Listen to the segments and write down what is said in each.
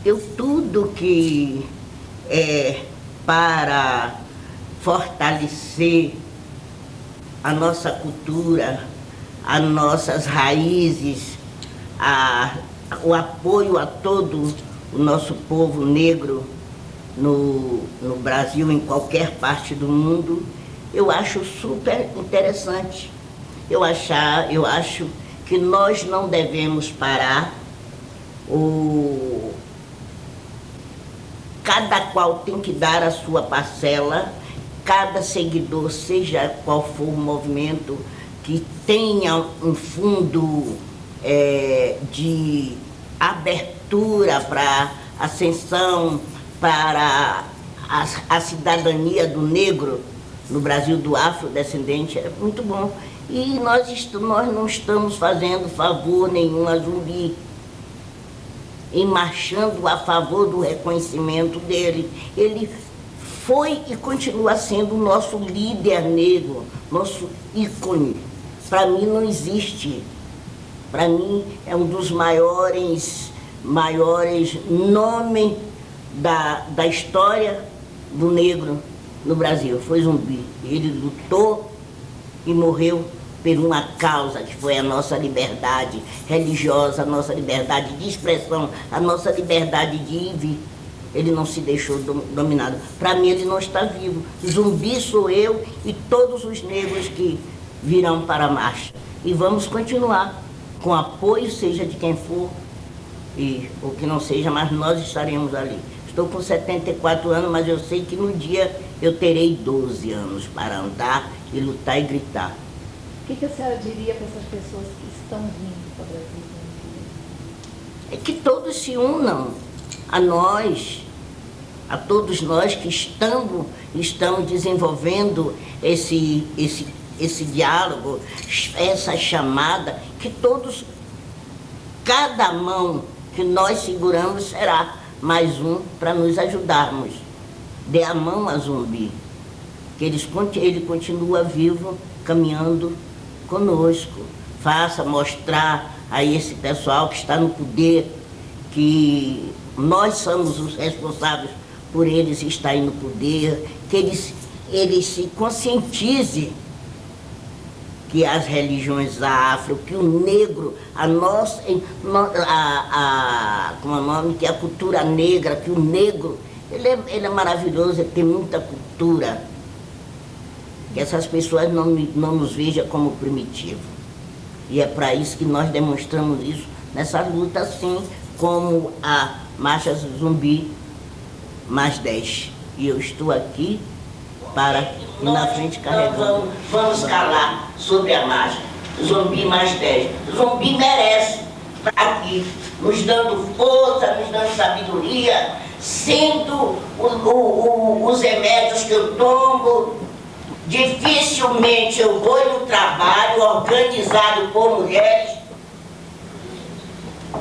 Eu tudo que é para fortalecer a nossa cultura, as nossas raízes, o apoio a todo o nosso povo negro no Brasil, em qualquer parte do mundo, eu acho super interessante. Eu acho que nós não devemos parar. Cada qual tem que dar a sua parcela, cada seguidor, seja qual for o movimento, que tenha um fundo de abertura para ascensão, para a cidadania do negro no Brasil, do afrodescendente, é muito bom. E nós não estamos fazendo favor nenhum a Zumbi, e marchando a favor do reconhecimento dele. Ele foi e continua sendo o nosso líder negro, nosso ícone. Para mim não existe. Para mim é um dos maiores nomes da história do negro no Brasil. Foi Zumbi. Ele lutou e morreu por uma causa que foi a nossa liberdade religiosa, a nossa liberdade de expressão, a nossa liberdade de ir e vir. Ele não se deixou dominado. Para mim, ele não está vivo. Zumbi sou eu e todos os negros que virão para a marcha. E vamos continuar com apoio, seja de quem for, ou que não seja, mas nós estaremos ali. Estou com 74 anos, mas eu sei que no dia eu terei 12 anos para andar e lutar e gritar. O que a senhora diria para essas pessoas que estão vindo para o Brasil? É que todos se unam a nós, a todos nós que estamos desenvolvendo esse diálogo, essa chamada, que todos, cada mão que nós seguramos será mais um para nos ajudarmos. Dê a mão a Zumbi, que ele continua vivo, caminhando conosco. Faça mostrar a esse pessoal que está no poder que nós somos os responsáveis por eles estarem no poder, que eles se conscientizem que as religiões afro, que o negro, como é o nome, que a cultura negra, que o negro, ele é maravilhoso, ele tem muita cultura. Que essas pessoas não nos vejam como primitivo. E é para isso que nós demonstramos isso nessa luta, assim como a Marcha Zumbi mais 10. E eu estou aqui para ir na frente carregando. Vamos calar sobre a marcha Zumbi mais 10. Zumbi merece aqui, nos dando força, nos dando sabedoria, sendo os remédios que eu tomo. Dificilmente eu vou no trabalho organizado por mulheres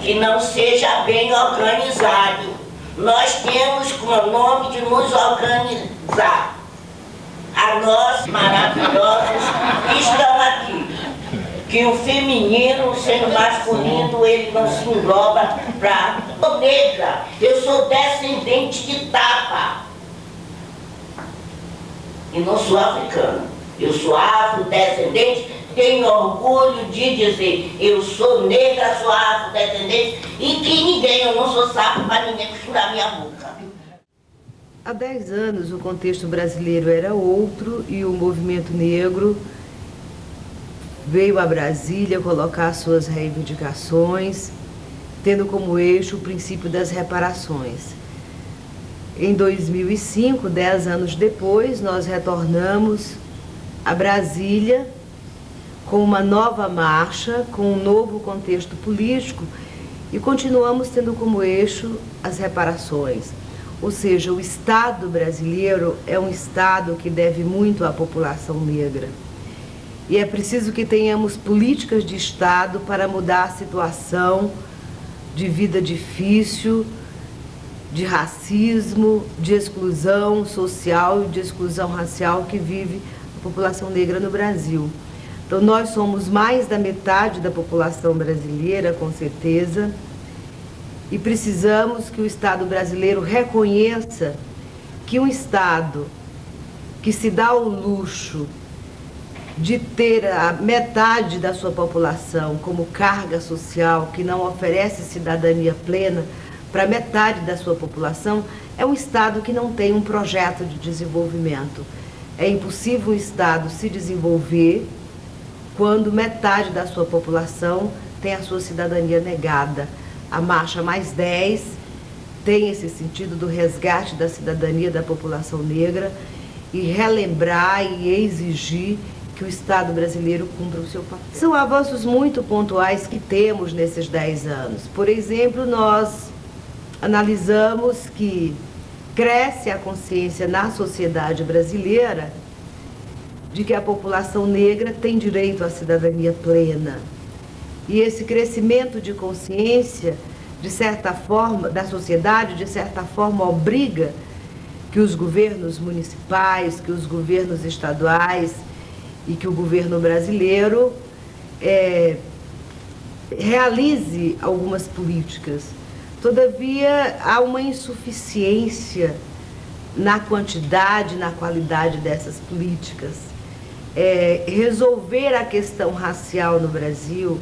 que não seja bem organizado. Nós temos como nome de nos organizar. A nós, maravilhosos, que estão aqui. Que o feminino, sendo masculino, ele não se engloba para... Eu sou negra, eu sou descendente de Tapa. E não sou africano. Eu sou afrodescendente, tenho orgulho de dizer, eu sou negra, sou afrodescendente, e que ninguém, eu não sou sapo para ninguém costurar minha boca. Há 10 anos o contexto brasileiro era outro e o movimento negro veio a Brasília colocar suas reivindicações, tendo como eixo o princípio das reparações. Em 2005, 10 anos depois, nós retornamos a Brasília com uma nova marcha, com um novo contexto político e continuamos tendo como eixo as reparações. Ou seja, o Estado brasileiro é um Estado que deve muito à população negra. E é preciso que tenhamos políticas de Estado para mudar a situação de vida difícil, de racismo, de exclusão social e de exclusão racial que vive a população negra no Brasil. Então nós somos mais da metade da população brasileira, com certeza, E precisamos que o Estado brasileiro reconheça que um Estado que se dá o luxo de ter a metade da sua população como carga social, que não oferece cidadania plena para metade da sua população, é um Estado que não tem um projeto de desenvolvimento. É impossível um Estado se desenvolver quando metade da sua população tem a sua cidadania negada. A Marcha Mais 10 tem esse sentido do resgate da cidadania da população negra e relembrar e exigir que o Estado brasileiro cumpra o seu papel. São avanços muito pontuais que temos nesses 10 anos. Por exemplo, nós analisamos que cresce a consciência na sociedade brasileira de que a população negra tem direito à cidadania plena. E esse crescimento de consciência, de certa forma, da sociedade, de certa forma, obriga que os governos municipais, que os governos estaduais e que o governo brasileiro realize algumas políticas. Todavia, há uma insuficiência na quantidade, na qualidade dessas políticas. Resolver a questão racial no Brasil,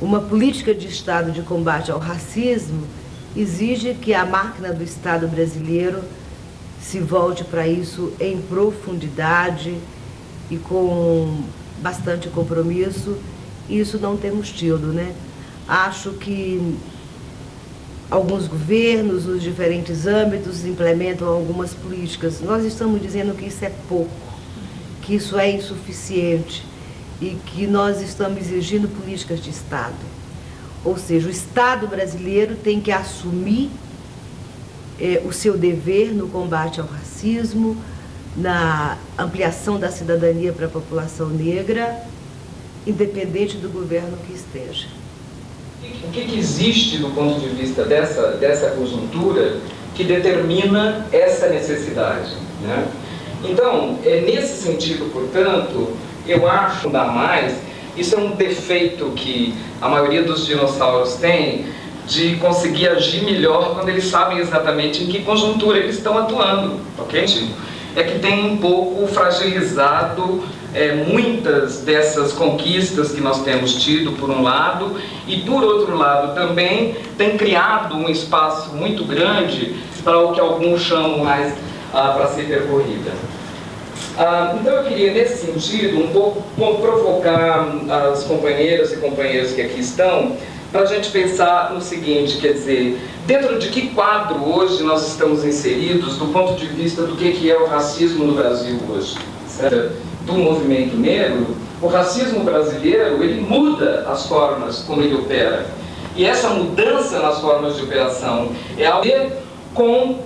uma política de Estado de combate ao racismo, exige que a máquina do Estado brasileiro se volte para isso em profundidade e com bastante compromisso. Isso não temos tido, né? Acho que alguns governos, nos diferentes âmbitos, implementam algumas políticas. Nós estamos dizendo que isso é pouco, que isso é insuficiente e que nós estamos exigindo políticas de Estado. Ou seja, o Estado brasileiro tem que assumir o seu dever no combate ao racismo, na ampliação da cidadania para a população negra, independente do governo que esteja. O que existe do ponto de vista dessa conjuntura que determina essa necessidade, né? Então, nesse sentido, portanto, eu acho ainda mais, isso é um defeito que a maioria dos dinossauros tem, de conseguir agir melhor quando eles sabem exatamente em que conjuntura eles estão atuando, ok? É que tem um pouco fragilizado muitas dessas conquistas que nós temos tido, por um lado, e por outro lado também tem criado um espaço muito grande para o que alguns chamam mais para ser percorrida. Então eu queria, nesse sentido, um pouco provocar as companheiras e companheiros que aqui estão, para a gente pensar no seguinte, quer dizer, dentro de que quadro hoje nós estamos inseridos do ponto de vista do que é o racismo no Brasil hoje, certo? Do movimento negro, o racismo brasileiro, ele muda as formas como ele opera. E essa mudança nas formas de operação é a ver com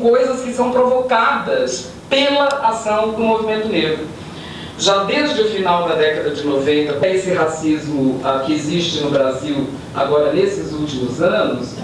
coisas que são provocadas pela ação do movimento negro. Já desde o final da década de 90, esse racismo que existe no Brasil agora nesses últimos anos,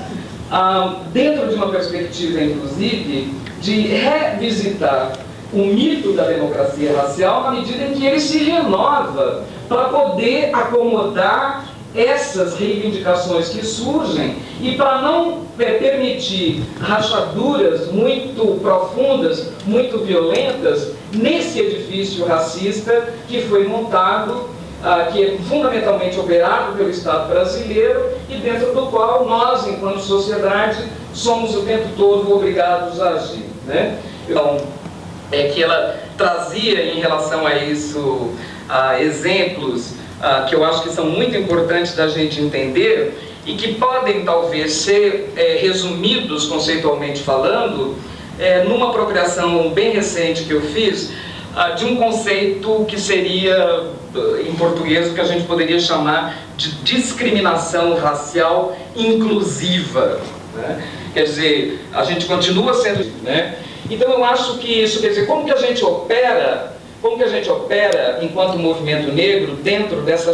dentro de uma perspectiva, inclusive, de revisitar o mito da democracia racial na medida em que ele se renova para poder acomodar essas reivindicações que surgem e para não permitir rachaduras muito profundas, muito violentas nesse edifício racista que foi montado, que é fundamentalmente operado pelo Estado brasileiro e dentro do qual nós, enquanto sociedade, somos o tempo todo obrigados a agir, né? Então, que ela trazia em relação a isso exemplos que eu acho que são muito importantes da gente entender e que podem talvez ser resumidos conceitualmente falando numa procriação bem recente que eu fiz de um conceito que seria em português o que a gente poderia chamar de discriminação racial inclusiva, né? Quer dizer, a gente continua sendo, né? Então eu acho que isso, quer dizer, como que a gente opera enquanto movimento negro dentro dessa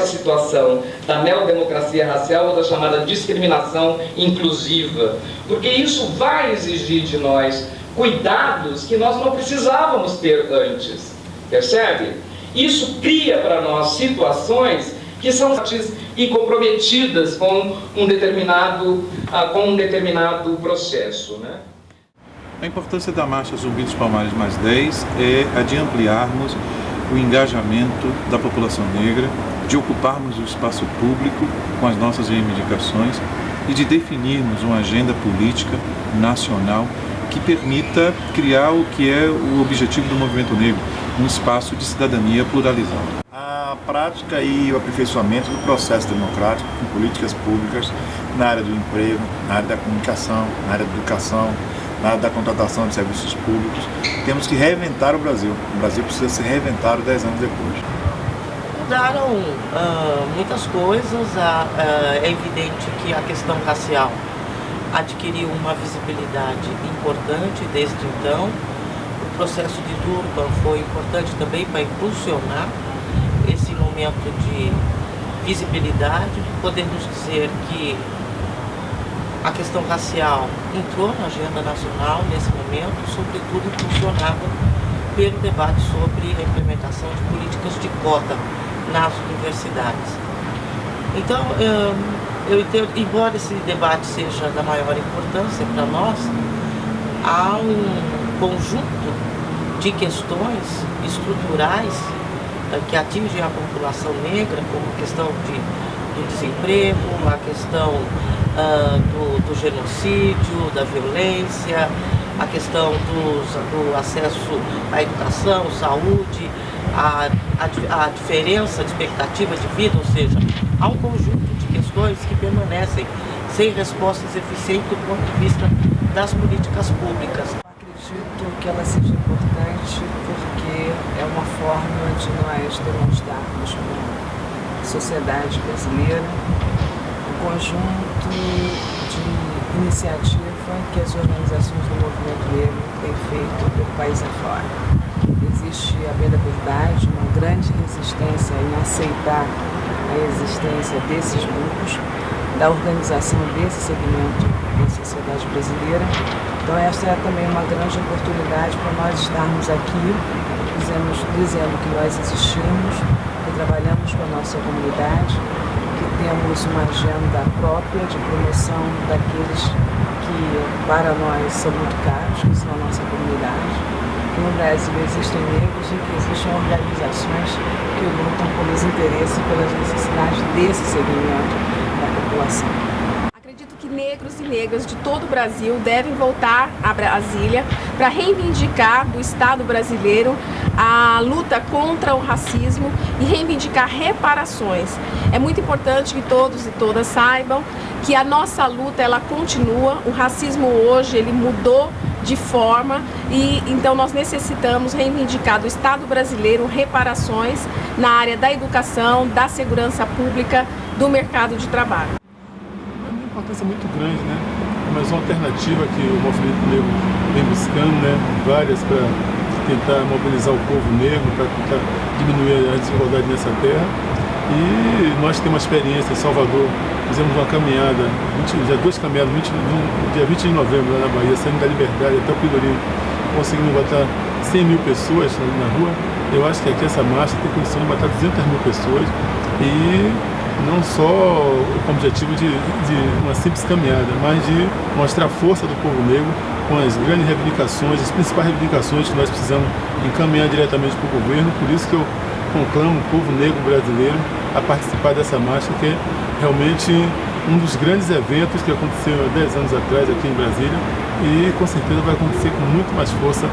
situação da neodemocracia racial ou da chamada discriminação inclusiva, porque isso vai exigir de nós cuidados que nós não precisávamos ter antes, percebe? Isso cria para nós situações que são e comprometidas com um determinado processo, né? A importância da Marcha Zumbi dos Palmares mais 10 é a de ampliarmos o engajamento da população negra, de ocuparmos o espaço público com as nossas reivindicações e de definirmos uma agenda política nacional que permita criar o que é o objetivo do movimento negro, um espaço de cidadania pluralizado. A prática e o aperfeiçoamento do processo democrático com políticas públicas na área do emprego, na área da comunicação, na área da educação, na área da contratação de serviços públicos. Temos que reinventar o Brasil. O Brasil precisa ser reinventado 10 anos depois. Mudaram muitas coisas. É evidente que a questão racial adquiriu uma visibilidade importante desde então. O processo de Durban foi importante também para impulsionar esse momento de visibilidade. Podemos dizer que a questão racial entrou na agenda nacional nesse momento, sobretudo impulsionada pelo debate sobre a implementação de políticas de cota nas universidades. Então, eu entendo, embora esse debate seja da maior importância para nós, há um conjunto de questões estruturais que atingem a população negra, como a questão do desemprego, a questão do genocídio, da violência, a questão do acesso à educação, saúde, a diferença de expectativas de vida, ou seja, há um conjunto de questões que permanecem sem respostas eficientes do ponto de vista das políticas públicas. Acredito que ela seja importante porque é uma forma de nós demonstrarmos para a sociedade brasileira um conjunto de iniciativa que as organizações do movimento negro têm feito pelo país afora. Existe, a bem da verdade, uma grande resistência em aceitar a existência desses grupos, da organização desse segmento da sociedade brasileira. Então esta é também uma grande oportunidade para nós estarmos aqui, dizendo que nós existimos, que trabalhamos com a nossa comunidade, que temos uma agenda própria de promoção daqueles que para nós são muito caros, que são a nossa comunidade. Que no Brasil existem negros e que existem organizações que lutam pelos interesses e pelas necessidades desse segmento da população. Acredito que negros e negras de todo o Brasil devem voltar a Brasília para reivindicar do Estado brasileiro a luta contra o racismo e reivindicar reparações. É muito importante que todos e todas saibam que a nossa luta ela continua. O racismo hoje ele mudou de forma e então nós necessitamos reivindicar do Estado brasileiro reparações na área da educação, da segurança pública, do mercado de trabalho. É uma importância muito grande, né? Mas uma alternativa que o movimento negro vem buscando, né? Várias para tentar mobilizar o povo negro, para tentar diminuir a desigualdade nessa terra. E nós temos uma experiência em Salvador, fizemos uma caminhada, já 2 caminhadas, dia 20 de novembro lá na Bahia, saindo da Liberdade até o Pelourinho, conseguimos botar 100 mil pessoas na rua. Eu acho que aqui essa marcha tem condição de botar 200 mil pessoas e não só com o objetivo de uma simples caminhada, mas de mostrar a força do povo negro com as grandes reivindicações, as principais reivindicações que nós precisamos encaminhar diretamente para o governo. Por isso que eu conclamo o povo negro brasileiro a participar dessa marcha, que é realmente um dos grandes eventos que aconteceu há 10 anos atrás aqui em Brasília e com certeza vai acontecer com muito mais força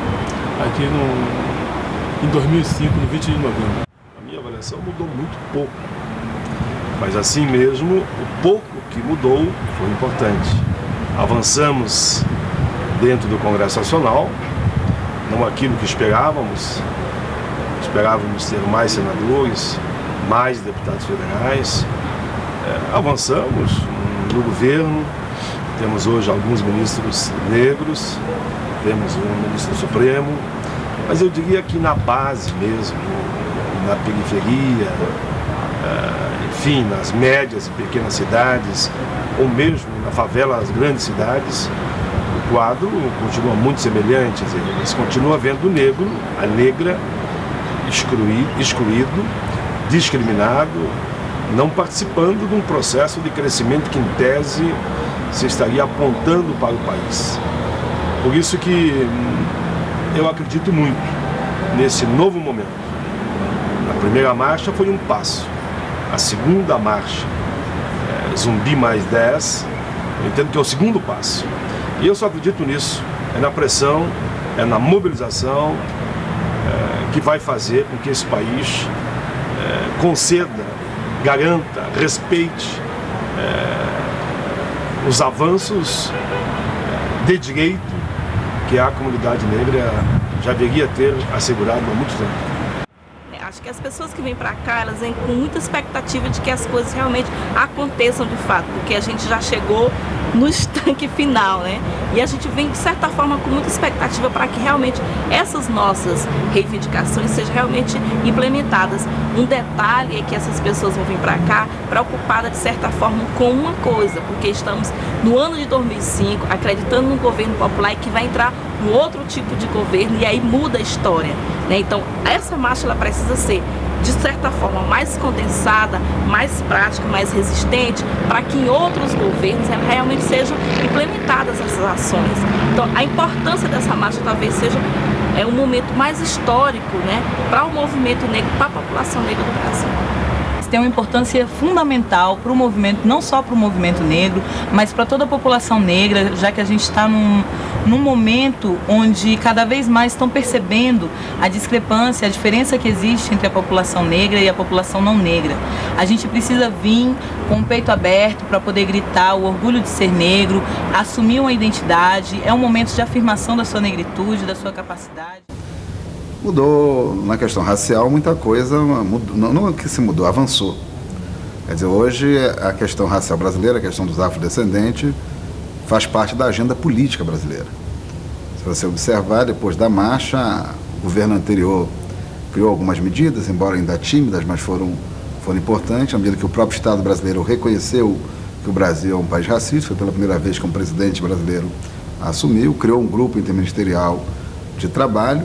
aqui em 2005, no 20 de novembro. A minha avaliação mudou muito pouco, mas assim mesmo, o pouco que mudou foi importante. Avançamos dentro do Congresso Nacional, não aquilo que esperávamos ter mais senadores, mais deputados federais. Avançamos no governo, temos hoje alguns ministros negros, temos um ministro supremo, mas eu diria que na base mesmo, na periferia, enfim, nas médias e pequenas cidades, ou mesmo na favela, nas grandes cidades, o quadro continua muito semelhante. Mas continua havendo o negro, a negra, excluído, discriminado, não participando de um processo de crescimento que, em tese, se estaria apontando para o país. Por isso que eu acredito muito nesse novo momento. A primeira marcha foi um passo. A segunda marcha, Zumbi mais 10, eu entendo que é o segundo passo. E eu só acredito nisso. É na pressão, é na mobilização que vai fazer com que esse país conceda, garanta, respeite os avanços de direito que a comunidade negra já deveria ter assegurado há muito tempo. Acho que as pessoas que vêm para cá, elas vêm com muita expectativa de que as coisas realmente aconteçam de fato, porque a gente já chegou no estanque final, né? E a gente vem, de certa forma, com muita expectativa para que realmente essas nossas reivindicações sejam realmente implementadas. Um detalhe é que essas pessoas vão vir para cá preocupadas, de certa forma, com uma coisa, porque estamos no ano de 2005, acreditando no governo popular e que vai entrar um outro tipo de governo e aí muda a história, né? Então, essa marcha ela precisa ser, de certa forma, mais condensada, mais prática, mais resistente, para que em outros governos realmente sejam implementadas essas ações. Então, a importância dessa marcha talvez seja um momento mais histórico, né, para o movimento negro, para a população negra do Brasil. Tem uma importância fundamental para o movimento, não só para o movimento negro, mas para toda a população negra, já que a gente está num momento onde cada vez mais estão percebendo a discrepância, a diferença que existe entre a população negra e a população não negra. A gente precisa vir com o peito aberto para poder gritar o orgulho de ser negro, assumir uma identidade, é um momento de afirmação da sua negritude, da sua capacidade. Mudou na questão racial, muita coisa, não é que se mudou, avançou. Quer dizer, hoje a questão racial brasileira, a questão dos afrodescendentes, faz parte da agenda política brasileira. Se você observar, depois da marcha, o governo anterior criou algumas medidas, embora ainda tímidas, mas foram importantes, à medida que o próprio Estado brasileiro reconheceu que o Brasil é um país racista, foi pela primeira vez que um presidente brasileiro assumiu, criou um grupo interministerial de trabalho.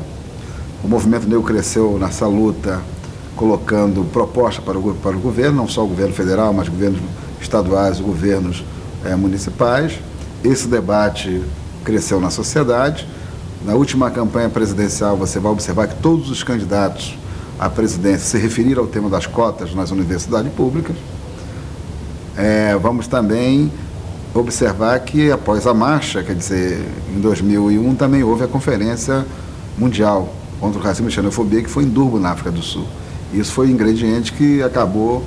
O movimento negro cresceu nessa luta, colocando proposta para o governo, não só o governo federal, mas governos estaduais e governos municipais. Esse debate cresceu na sociedade. Na última campanha presidencial, você vai observar que todos os candidatos à presidência se referiram ao tema das cotas nas universidades públicas. Vamos também observar que, após a marcha, quer dizer, em 2001, também houve a Conferência Mundial contra o Racismo e a Xenofobia, que foi em Durban, na África do Sul. Isso foi um ingrediente que acabou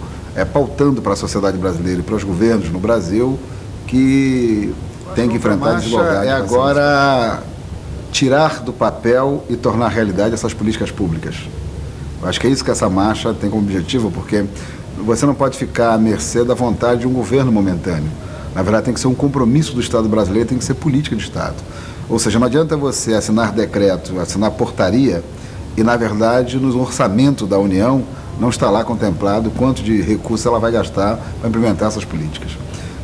pautando para a sociedade brasileira e para os governos no Brasil que tem que enfrentar a desigualdade. É agora tirar do papel e tornar realidade essas políticas públicas. Eu acho que é isso que essa marcha tem como objetivo, porque você não pode ficar à mercê da vontade de um governo momentâneo. Na verdade, tem que ser um compromisso do Estado brasileiro, tem que ser política de Estado. Ou seja, não adianta você assinar decreto, assinar portaria e, na verdade, no orçamento da União não está lá contemplado quanto de recursos ela vai gastar para implementar essas políticas.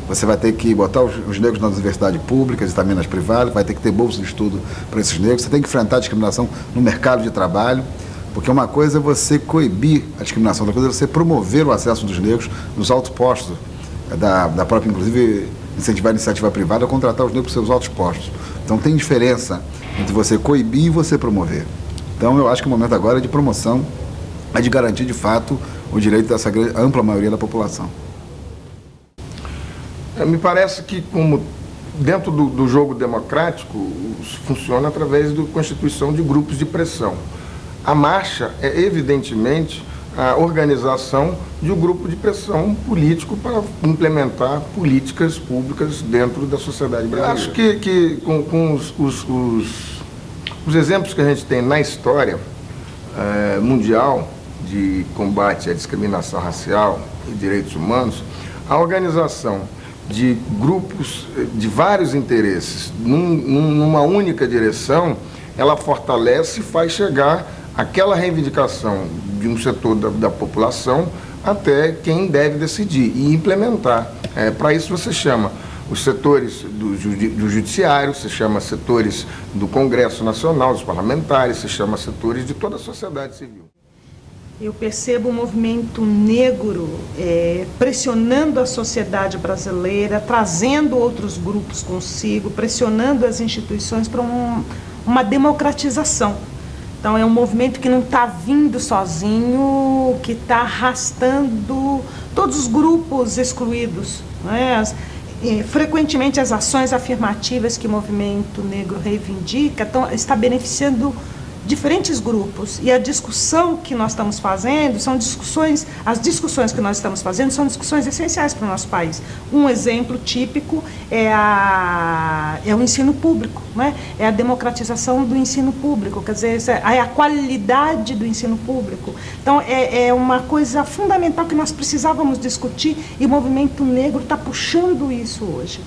Você vai ter que botar os negros nas universidades públicas e também nas privadas, vai ter que ter bolsa de estudo para esses negros, você tem que enfrentar a discriminação no mercado de trabalho, porque uma coisa é você coibir a discriminação, outra coisa é você promover o acesso dos negros nos altos postos, da própria, inclusive, incentivar a iniciativa privada a contratar os negros para seus altos postos. Então tem diferença entre você coibir e você promover. Então eu acho que o momento agora é de promoção, é de garantir de fato o direito dessa ampla maioria da população. Me parece que, como dentro do jogo democrático, funciona através da constituição de grupos de pressão. A marcha é, evidentemente, a organização de um grupo de pressão político para implementar políticas públicas dentro da sociedade brasileira. Eu acho que com os exemplos que a gente tem na história mundial de combate à discriminação racial e direitos humanos, a organização de grupos de vários interesses numa única direção, ela fortalece e faz chegar aquela reivindicação de um setor da população até quem deve decidir e implementar. Para isso você chama os setores do judiciário, você chama setores do Congresso Nacional, dos parlamentares, você chama setores de toda a sociedade civil. Eu percebo o movimento negro pressionando a sociedade brasileira, trazendo outros grupos consigo, pressionando as instituições para uma democratização. Então é um movimento que não está vindo sozinho, que está arrastando todos os grupos excluídos, né? Frequentemente as ações afirmativas que o movimento negro reivindica está beneficiando diferentes grupos, e a discussão que nós estamos fazendo são discussões, as discussões que nós estamos fazendo são discussões essenciais para o nosso país. Um exemplo típico é o ensino público, né? É a democratização do ensino público, quer dizer, é a qualidade do ensino público. Então é uma coisa fundamental que nós precisávamos discutir, e o movimento negro está puxando isso hoje.